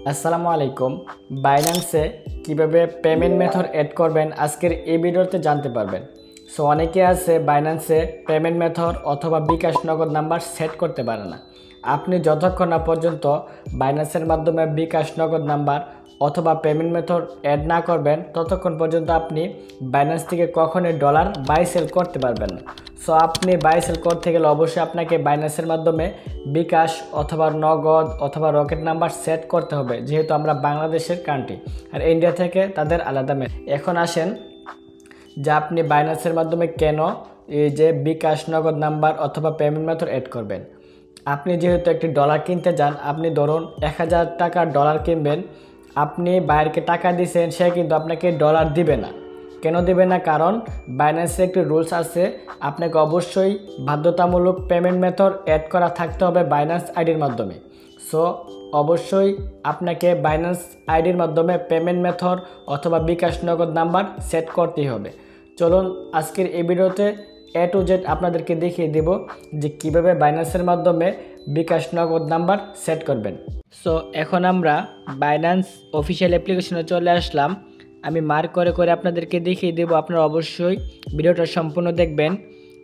আসসালামু আলাইকুম। বাইন্যান্সে কিভাবে পেমেন্ট মেথড অ্যাড করবেন আজকের এই ভিডিওতে জানতে পারবেন। সো অনেকে আছে বাইন্যান্সে পেমেন্ট মেথড অথবা বিকাশ নগদ নাম্বার সেট করতে পারে না। আপনি যতক্ষণ না পর্যন্ত বাইন্যান্সের মাধ্যমে বিকাশ নগদ নাম্বার অথবা পেমেন্ট মেথড অ্যাড না করবেন ততক্ষণ পর্যন্ত আপনি বাইন্যান্স থেকে কখনোই ডলার বাই সেল করতে পারবেন না। সো আপনি বাই সেল করতে গেলে অবশ্যই আপনাকে বাইন্যান্সের মাধ্যমে বিকাশ অথবা নগদ অথবা রকেট নাম্বার সেট করতে হবে, যেহেতু আমরা বাংলাদেশের কান্ট্রি আর ইন্ডিয়া থেকে তাদের আলাদা এখন আসেন যে আপনি বাইন্যান্সের মাধ্যমে কেন এই যে বিকাশ নগদ নাম্বার অথবা পেমেন্ট মেথড অ্যাড করবেন। আপনি যেহেতু একটি ডলার কিনতে যান, আপনি ধরুন 1000 টাকার ডলার কিনবেন, আপনি বাইরকে টাকা দিয়েছেন, সে কিন্তু আপনাকে ডলার দিবে না। কেন দিবে না? কারণ বাইন্যান্সে একটি রুলস আছে, আপনাকে অবশ্যই বাধ্যতামূলক পেমেন্ট মেথড অ্যাড করা থাকতে হবে বাইন্যান্স আইডির মাধ্যমে। সো অবশ্যই আপনাকে বাইন্যান্স আইডির মাধ্যমে পেমেন্ট মেথড অথবা বিকাশ নগদ নাম্বার সেট করতেই হবে। চলুন আজকের এই ভিডিওতে A to Z আপনাদেরকে দেখিয়ে দেব যে কিভাবে বাইন্যান্সের মাধ্যমে বিকাশ নগদ নাম্বার সেট করবেন। সো এখন আমরা বাইন্যান্স অফিসিয়াল অ্যাপ্লিকেশনে চলে আসলাম। আমি মার্ক করে করে আপনাদেরকে দেখিয়ে দেব, আপনারা অবশ্যই ভিডিওটা সম্পূর্ণ দেখবেন।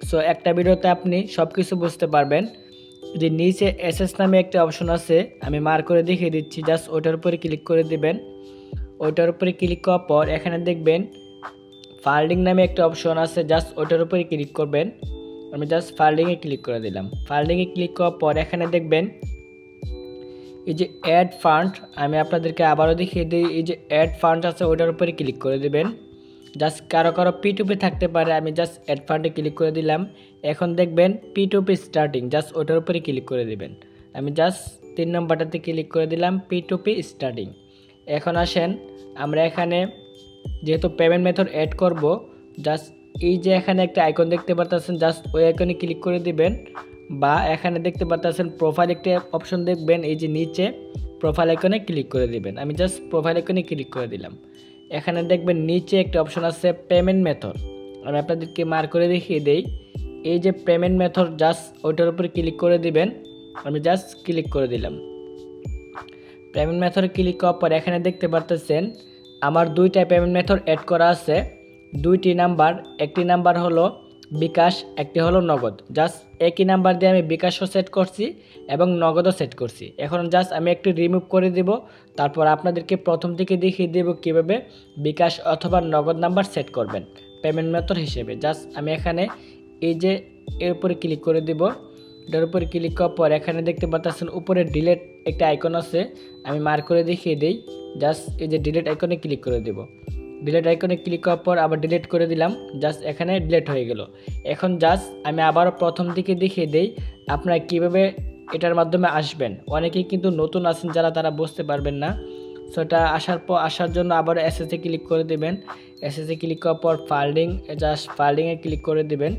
সো একটা ভিডিওতে আপনি সব কিছু বুঝতে পারবেন। যে নিচে এসএস নামে একটা অপশন আছে, আমি মার্ক করে দেখিয়ে দিচ্ছি, জাস্ট ওটার উপরে ক্লিক করে দিবেন। ওটার উপরে ক্লিক করার পর এখানে দেখবেন ফাইলিং নামে একটা অপশন আছে, জাস্ট ওটার উপরে ক্লিক করবেন। আমি জাস্ট ফাইলিংয়ে ক্লিক করে দিলাম। ফাইলিংয়ে ক্লিক করার পর এখানে দেখবেন এই যে অ্যাড ফান্ড, আমি আপনাদেরকে আবারও দেখিয়ে দিই, এই যে অ্যাড ফান্ড আছে ওটার উপরে ক্লিক করে দিবেন। জাস্ট কারো P2P থাকতে পারে, আমি জাস্ট অ্যাড ফান্ডে ক্লিক করে দিলাম। এখন দেখবেন P2P স্টার্টিং, জাস্ট ওটার উপরে ক্লিক করে দিবেন। আমি জাস্ট 3 নম্বরটাতে ক্লিক করে দিলাম, P2P স্টার্টিং। এখন আসেন আমরা এখানে যেহেতু পেমেন্ট মেথড অ্যাড করব, জাস্ট এই যে এখানে একটা আইকন দেখতে পারতেছেন, জাস্ট ওই আইকনে ক্লিক করে দিবেন। বা এখানে দেখতে পারতেছেন প্রোফাইল একটা অপশন দেখবেন, এই যে নিচে প্রোফাইল আইকনে ক্লিক করে দিবেন। আমি জাস্ট প্রোফাইল আইকনে ক্লিক করে দিলাম। এখানে দেখবেন নিচে একটা অপশন আছে পেমেন্ট মেথড, আমি আপনাদেরকে মার্ক করে দেখিয়ে দেই। এই যে পেমেন্ট মেথড, জাস্ট ওইটার উপরে ক্লিক করে দিবেন। আমি জাস্ট ক্লিক করে দিলাম। পেমেন্ট মেথডে ক্লিক করার পর এখানে দেখতে পারতেছেন আমার দুইটা পেমেন্ট মেথড অ্যাড করা আছে, দুইটি নাম্বার, একটি নাম্বার হলো বিকাশ, একটি হলো নগদ। জাস্ট একই নাম্বার দিয়ে আমি বিকাশও সেট করছি এবং নগদও সেট করছি। এখন জাস্ট আমি একটু রিমুভ করে দিব, তারপর আপনাদেরকে প্রথম থেকে দেখিয়ে দেব কীভাবে বিকাশ অথবা নগদ নাম্বার সেট করবেন পেমেন্ট মেথড হিসেবে। জাস্ট আমি এখানে এই যে এর উপরে ক্লিক করে দিব। এটার উপরে ক্লিক করার পর এখানে দেখতে পাচ্ছেন উপরে ডিলেট একটা আইকন আছে, আমি মার্ক করে দেখিয়ে দিই। জাস্ট এই যে ডিলেট আইকনে ক্লিক করে দেব। ডিলেট আইকনে ক্লিক করার পর আবার ডিলিট করে দিলাম, জাস্ট এখানে ডিলিট হয়ে গেল। এখন জাস্ট আমি আবারও প্রথম থেকে দেখিয়ে দেই আপনারা কীভাবে এটার মাধ্যমে আসবেন। অনেকেই কিন্তু নতুন আছেন যারা, তারা বুঝতে পারবেন না। সো এটা আসার জন্য আবার এসএসে ক্লিক করে দেবেন। এসএসে ক্লিক করার পর ফাইলিং, জাস্ট ফাইলিংয়ে ক্লিক করে দেবেন।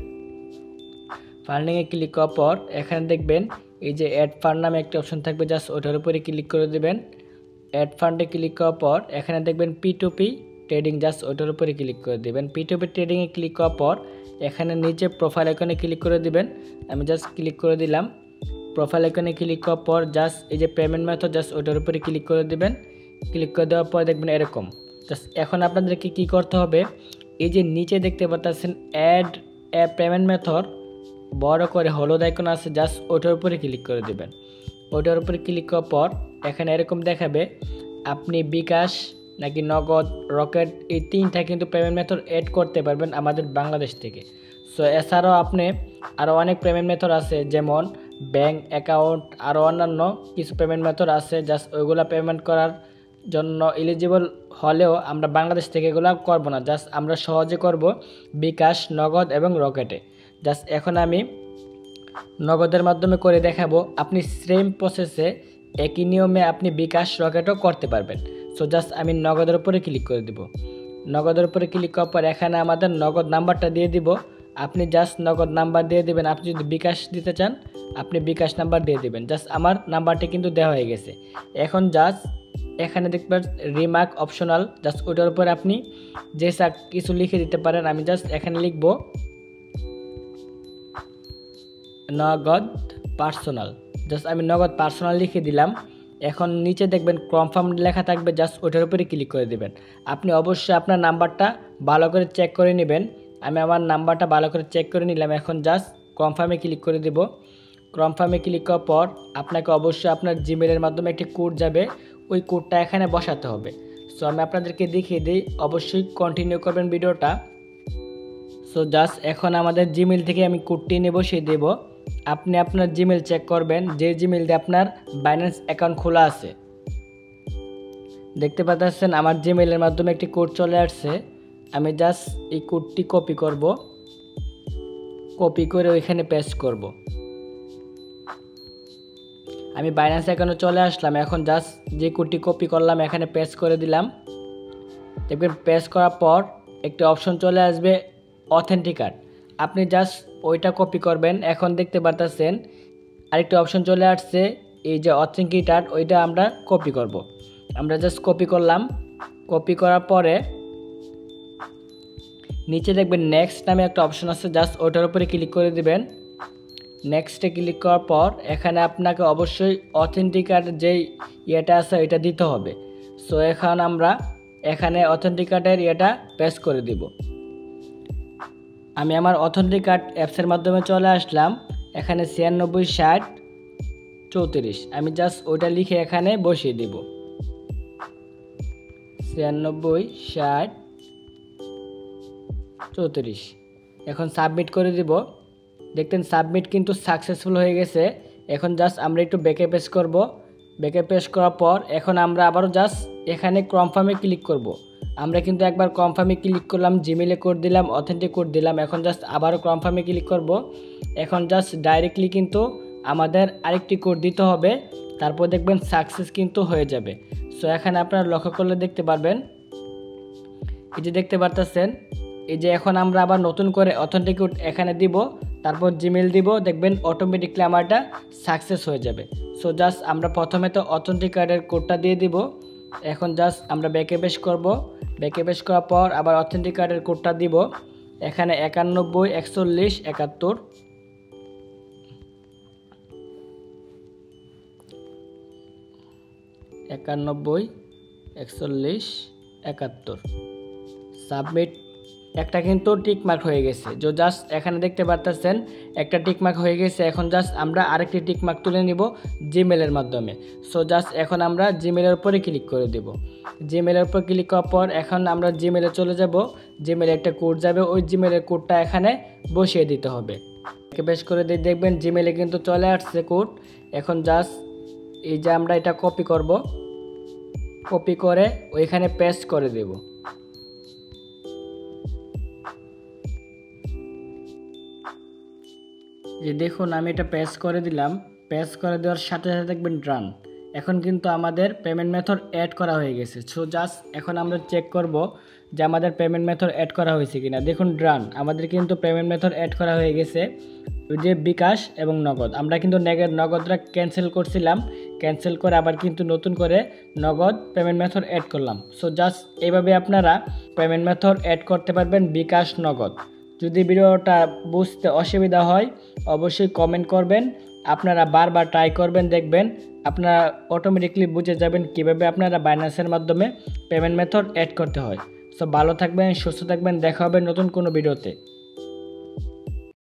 ফান্ডিংয়ে ক্লিক করার পর এখানে দেখবেন এই যে অ্যাড ফান্ড নামে একটা অপশন থাকবে, জাস্ট ওটার উপরে ক্লিক করে দেবেন। অ্যাড ফান্ডে ক্লিক করার পর এখানে দেখবেন P2P ট্রেডিং, জাস্ট ওটার উপরে ক্লিক করে দেবেন। P2P ট্রেডিংয়ে ক্লিক করার পর এখানে নিচে প্রোফাইল আইকনে ক্লিক করে দিবেন। আমি জাস্ট ক্লিক করে দিলাম। প্রোফাইল আইকনে ক্লিক করার পর জাস্ট এই যে পেমেন্ট মেথড, জাস্ট ওটার উপরে ক্লিক করে দিবেন। ক্লিক করে দেওয়ার পর দেখবেন এরকম। জাস্ট এখন আপনাদেরকে কী করতে হবে, এই যে নিচে দেখতে পাচ্ছেন অ্যাড পেমেন্ট মেথড বড় করে হলুদ আইকন আছে, জাস্ট ওটার উপরে ক্লিক করে দেবেন। ওটার উপরে ক্লিক করার পর এখানে এরকম দেখাবে আপনি বিকাশ নাকি নগদ, রকেট, এই তিনটা কিন্তু পেমেন্ট মেথড অ্যাড করতে পারবেন আমাদের বাংলাদেশ থেকে। সো এছাড়াও আপনি আরও অনেক পেমেন্ট মেথড আছে, যেমন ব্যাঙ্ক অ্যাকাউন্ট, আরও অন্যান্য কিছু পেমেন্ট মেথড আছে, জাস্ট ওইগুলো পেমেন্ট করার জন্য এলিজিবল হলেও আমরা বাংলাদেশ থেকে এগুলো করব না। জাস্ট আমরা সহজে করব বিকাশ, নগদ এবং রকেটে। জাস্ট এখন আমি নগদের মাধ্যমে করে দেখাবো, আপনি সেম প্রসেসে একই নিয়মে আপনি বিকাশ, রকেটও করতে পারবেন। সো জাস্ট আমি নগদের উপরে ক্লিক করে দিব। নগদের উপরে ক্লিক করার পর এখানে আমাদের নগদ নাম্বারটা দিয়ে দিব। আপনি জাস্ট নগদ নাম্বার দিয়ে দিবেন। আপনি যদি বিকাশ দিতে চান আপনি বিকাশ নাম্বার দিয়ে দিবেন। জাস্ট আমার নাম্বারটি কিন্তু দেওয়া হয়ে গেছে। এখন জাস্ট এখানে দেখবেন রিমার্ক অপশনাল, জাস্ট ওটার উপরে আপনি যে কিছু লিখে দিতে পারেন। আমি জাস্ট এখানে লিখব নগদ পার্সোনাল, জাস্ট আমি নগদ পার্সোনাল লিখে দিলাম। এখন নিচে দেখবেন কনফার্ম লেখা থাকবে, জাস্ট ওটার উপরে ক্লিক করে দেবেন। আপনি অবশ্যই আপনার নাম্বারটা ভালো করে চেক করে নেবেন। আমি আমার নাম্বারটা ভালো করে চেক করে নিলাম। এখন জাস্ট কনফার্মে ক্লিক করে দেব। কনফার্মে ক্লিক করার পর আপনাকে অবশ্যই আপনার জিমেলের মাধ্যমে একটি কোড যাবে, ওই কোডটা এখানে বসাতে হবে। সো আমি আপনাদেরকে দেখিয়ে দিই, অবশ্যই কন্টিনিউ করবেন ভিডিওটা। সো জাস্ট এখন আমাদের জিমেল থেকে আমি কোডটি নিয়ে বসিয়ে দেব। আপনি আপনার জিমেল চেক করবেন, যে জিমেল দিয়ে আপনার বাইন্যান্স অ্যাকাউন্ট খোলা আছে। দেখতে পাচ্ছেন আমার জিমেলের মাধ্যমে একটি কোড চলে আসছে। আমি জাস্ট এই কোডটি কপি করব, কপি করে ওইখানে পেস্ট করব। আমি বাইন্যান্স অ্যাকাউন্টে চলে আসলাম। এখন জাস্ট যে কোডটি কপি করলাম এখানে পেস্ট করে দিলাম। দেখবেন পেস্ট করার পর একটি অপশন চলে আসবে অথেন্টিকেট, আপনি জাস্ট ওইটা কপি করবেন। এখন দেখতে পাচ্ছেন আরেকটি অপশন চলে আসছে, এই যে অথেন্টিকেট, ওইটা আমরা কপি করব। আমরা জাস্ট কপি করলাম। কপি করার পরে নিচে দেখবেন নেক্সট নামে একটা অপশন আছে, জাস্ট ওটার উপরে ক্লিক করে দিবেন। নেক্সটে ক্লিক করার পর এখানে আপনাকে অবশ্যই অথেন্টিকেট যেই ইয়েটা আছে এটা দিতে হবে। সো এখন আমরা এখানে অথেন্টিকেটের ইয়েটা পেস্ট করে দিব। আমি আমার অথেন্টিকেট অ্যাপসের মাধ্যমে চলে আসলাম। এখানে 966034 আমি জাস্ট ওইটা লিখে এখানে বসিয়ে দিব। 966034 এখন সাবমিট করে দিব। দেখতেন সাবমিট কিন্তু সাকসেসফুল হয়ে গেছে। এখন জাস্ট আমরা একটু ব্যাকে পেস্ট করব। ব্যাকে পেস্ট করার পর এখন আমরা আবারও জাস্ট এখানে কনফার্মে ক্লিক করব। আমরা কিন্তু একবার কনফার্মে ক্লিক করলাম, জিমেলে কোড দিলাম, অথেন্টিক কোড দিলাম। এখন জাস্ট আবারও কনফার্মে ক্লিক করব। এখন জাস্ট ডাইরেক্টলি কিন্তু আমাদের আরেকটি কোড দিতে হবে, তারপর দেখবেন সাকসেস কিন্তু হয়ে যাবে। সো এখানে আপনারা লক্ষ্য করলে দেখতে পারবেন, এই যে দেখতে পারতেছেন, এই যে এখন আমরা আবার নতুন করে অথেন্টিক কোড এখানে দিব, তারপর জিমেল দিব, দেখবেন অটোমেটিকলি আমারটা সাকসেস হয়ে যাবে। সো জাস্ট আমরা প্রথমে তো অথেন্টিকেটের কোডটা দিয়ে দিব। এখন জাস্ট আমরা ব্যাকে পেস্ট করব। ব্যাকে পেস্ট করার পর আবার অথেন্টিকেটের কোডটা দিব। এখানে 914141 914141 সাবমিট। একটা কিন্তু টিক মার্ক হয়ে গেছে, যে জাস্ট এখানে দেখতে পারতেছেন একটা টিক মার্ক হয়ে গেছে। এখন জাস্ট আমরা আরেকটি টিক মার্ক তুলে নিব জিমেলের মাধ্যমে। সো জাস্ট এখন আমরা জিমেলের উপরে ক্লিক করে দেব। জিমেলের উপর ক্লিক করার পর এখন আমরা জিমেলে চলে যাব। জিমেলে একটা কোড যাবে, ওই জিমেলের কোডটা এখানে বসিয়ে দিতে হবে। বেশ করে দেখবেন জিমেলে কিন্তু চলে আসছে কোড। এখন জাস্ট এই যে আমরা এটা কপি করব, কপি করে ওইখানে পেস্ট করে দেব। যে দেখুন আমি এটা পেস্ট করে দিলাম। পেস্ট করে দেওয়ার সাথে সাথে দেখবেন রান। এখন কিন্তু আমাদের পেমেন্ট মেথড অ্যাড করা হয়ে গেছে। সো জাস্ট এখন আমরা চেক করব যে আমাদের পেমেন্ট মেথড অ্যাড করা হয়েছে কিনা। দেখুন রান, আমাদের কিন্তু পেমেন্ট মেথড অ্যাড করা হয়ে গেছে, ওই যে বিকাশ এবং নগদ। আমরা কিন্তু নগদটা ক্যান্সেল করছিলাম, ক্যান্সেল করে আবার কিন্তু নতুন করে নগদ পেমেন্ট মেথড অ্যাড করলাম। সো জাস্ট এইভাবে আপনারা পেমেন্ট মেথড অ্যাড করতে পারবেন বিকাশ নগদ। যদি ভিডিওটা বুঝতে অসুবিধা হয় অবশ্যই কমেন্ট করবেন, আপনারা বারবার ট্রাই করবেন, দেখবেন আপনারা অটোমেটিকলি বুঝে যাবেন কিভাবে আপনারা বাইন্যান্সের মাধ্যমে পেমেন্ট মেথড অ্যাড করতে হয়। সো ভালো থাকবেন, সুস্থ থাকবেন, দেখা হবে নতুন কোনো ভিডিওতে।